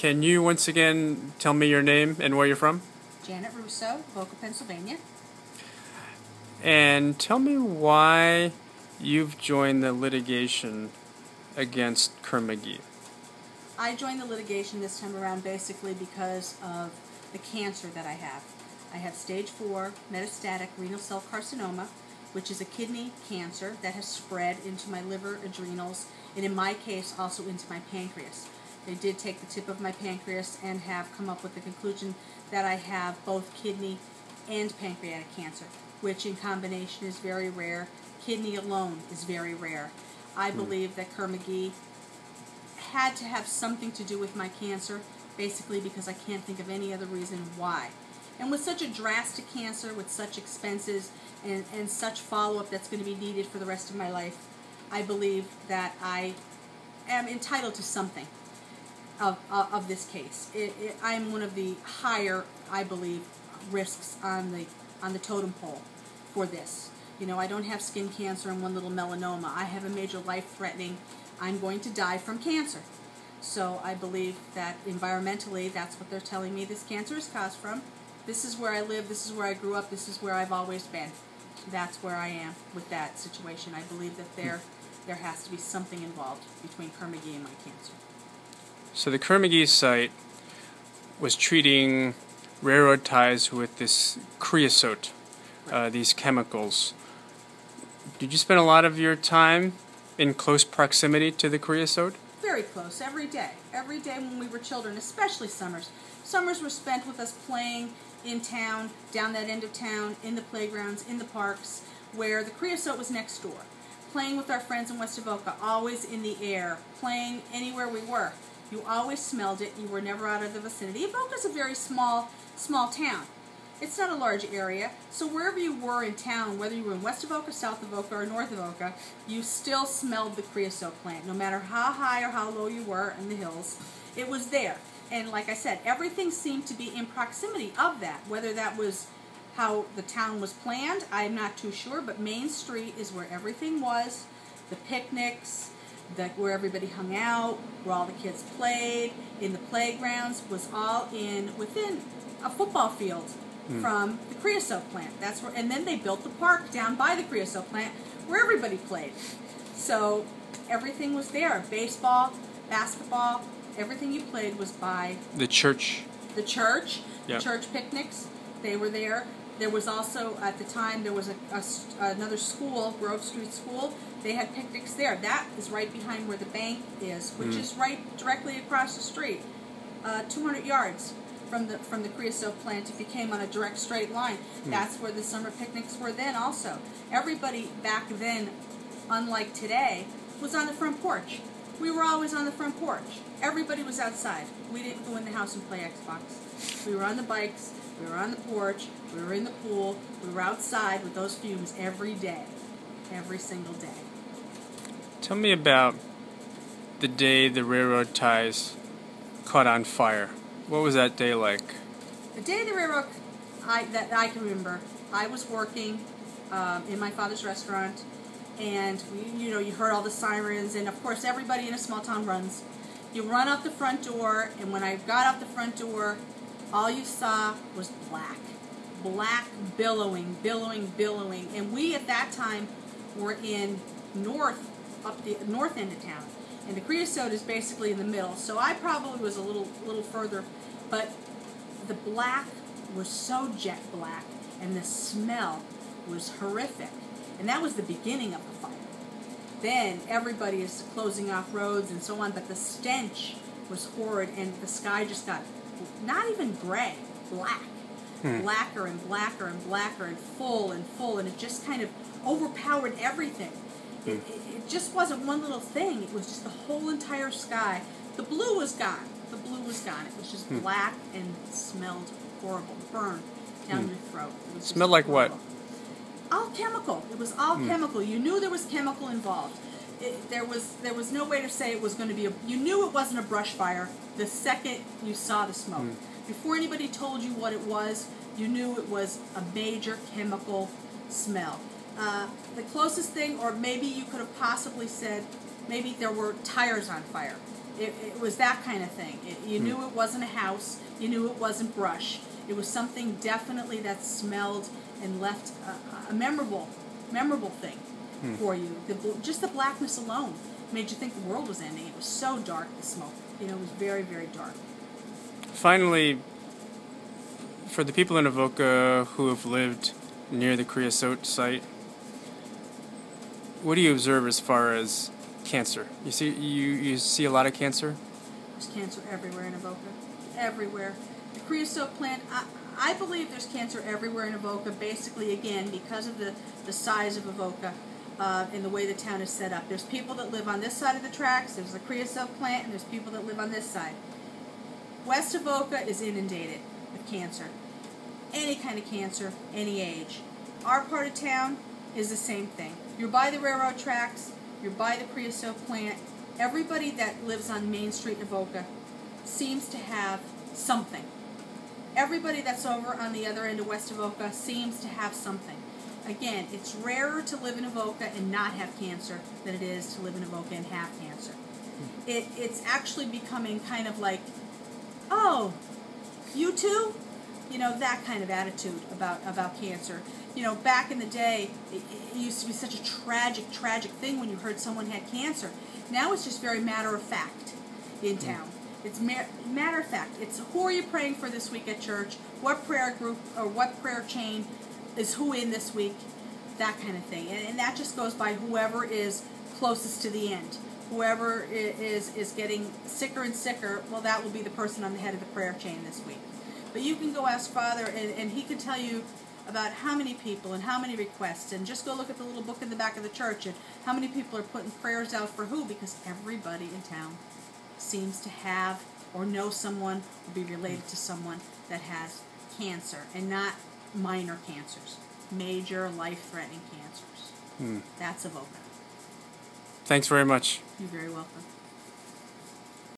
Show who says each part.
Speaker 1: Can you once again tell me your name and where you're from?
Speaker 2: Janet Russo, Boca, Pennsylvania.
Speaker 1: And tell me why you've joined the litigation against Kerr-McGee.
Speaker 2: I joined the litigation this time around basically because of the cancer that I have. I have stage 4 metastatic renal cell carcinoma, which is a kidney cancer that has spread into my liver, adrenals, and in my case also into my pancreas. They did take the tip of my pancreas and have come up with the conclusion that I have both kidney and pancreatic cancer, which in combination is very rare. Kidney alone is very rare. I believe that Kerr-McGee had to have something to do with my cancer, basically because I can't think of any other reason why. And with such a drastic cancer, with such expenses and such follow-up that's going to be needed for the rest of my life, I believe that I am entitled to something of this case. I'm one of the higher, I believe, risks on the totem pole for this. You know, I don't have skin cancer and one little melanoma. I have a major life-threatening, I'm going to die from cancer. So I believe that environmentally, that's what they're telling me this cancer is caused from. This is where I live, this is where I grew up, this is where I've always been. That's where I am with that situation. I believe that there has to be something involved between Kerr-McGee and my cancer.
Speaker 1: So the Kerr-McGee site was treating railroad ties with this creosote, these chemicals. Did you spend a lot of your time in close proximity to the creosote?
Speaker 2: Very close, every day. Every day when we were children, especially summers. Summers were spent with us playing in town, down that end of town, in the playgrounds, in the parks, where the creosote was next door. Playing with our friends in West Avoca, always in the air, playing anywhere we were. You always smelled it. You were never out of the vicinity. Avoca's a very small town. It's not a large area, so wherever you were in town, whether you were in West Avoca, South Avoca, or North Avoca, you still smelled the creosote plant. No matter how high or how low you were in the hills, it was there. And like I said, everything seemed to be in proximity of that. Whether that was how the town was planned, I'm not too sure, but Main Street is where everything was. The picnics, where everybody hung out, where all the kids played, in the playgrounds, was all within a football field from the creosote plant. That's where, and then they built the park down by the creosote plant where everybody played. So everything was there. Baseball, basketball, everything you played was by
Speaker 1: the church.
Speaker 2: The church,
Speaker 1: yep.
Speaker 2: The church picnics, they were there. There was also, at the time, there was another school, Grove Street School. They had picnics there. That is right behind where the bank is, which is right directly across the street, 200 yards from the creosote plant. If you came on a direct straight line, that's where the summer picnics were then also. Everybody back then, unlike today, was on the front porch. We were always on the front porch. Everybody was outside. We didn't go in the house and play Xbox. We were on the bikes. We were on the porch, we were in the pool, we were outside with those fumes every day, every single day.
Speaker 1: Tell me about the day the railroad ties caught on fire. What was that day like?
Speaker 2: The day the railroad, that I can remember, I was working in my father's restaurant, and you heard all the sirens, and of course everybody in a small town runs. You run out the front door, and when I got out the front door, all you saw was black. Black billowing, billowing, billowing. And we at that time were in up the north end of town. And the creosote is basically in the middle. So I probably was a little further. But the black was so jet black. And the smell was horrific. And that was the beginning of the fire. Then everybody is closing off roads and so on. But the stench was horrid. And the sky just got not even gray, black. Blacker and blacker and blacker and full, and it just kind of overpowered everything. It just wasn't one little thing. It was just the whole entire sky. The blue was gone. The blue was gone. It was just black and smelled horrible. Burned down your throat. It was
Speaker 1: smelled like
Speaker 2: horrible.
Speaker 1: What?
Speaker 2: All chemical. It was all chemical. You knew there was chemical involved. There was no way to say it was going to be you knew it wasn't a brush fire the second you saw the smoke. Before anybody told you what it was, you knew it was a major chemical smell. The closest thing, or maybe you could have possibly said, maybe there were tires on fire. It was that kind of thing. You knew it wasn't a house. You knew it wasn't brush. It was something definitely that smelled and left a memorable thing for you. Just the blackness alone made you think the world was ending. It was so dark, the smoke. You know, it was very, very dark.
Speaker 1: Finally, for the people in Avoca who have lived near the creosote site, what do you observe as far as cancer? You see a lot of cancer?
Speaker 2: There's cancer everywhere in Avoca. Everywhere. The creosote plant, I believe there's cancer everywhere in Avoca, basically, again, because of the size of Avoca and the way the town is set up. There's people that live on this side of the tracks, there's the creosote plant, and there's people that live on this side. West Avoca is inundated with cancer. Any kind of cancer, any age. Our part of town is the same thing. You're by the railroad tracks, you're by the creosote plant. Everybody that lives on Main Street in Avoca seems to have something. Everybody that's over on the other end of West Avoca seems to have something. Again, it's rarer to live in Avoca and not have cancer than it is to live in Avoca and have cancer. It's actually becoming kind of like, oh, you too? You know, that kind of attitude about cancer. You know, back in the day, it used to be such a tragic thing when you heard someone had cancer. Now it's just very matter of fact in town. It's matter of fact. It's who are you praying for this week at church? What prayer group or what prayer chain is who in this week? That kind of thing. And that just goes by whoever is closest to the end. Whoever is getting sicker and sicker, well, that will be the person on the head of the prayer chain this week. But you can go ask Father, and he can tell you about how many people and how many requests, and just go look at the little book in the back of the church and how many people are putting prayers out for who, because everybody in town seems to have or know someone or be related to someone that has cancer, and not minor cancers, major life-threatening cancers. That's Avoca.
Speaker 1: Thanks very much.
Speaker 2: You're very welcome.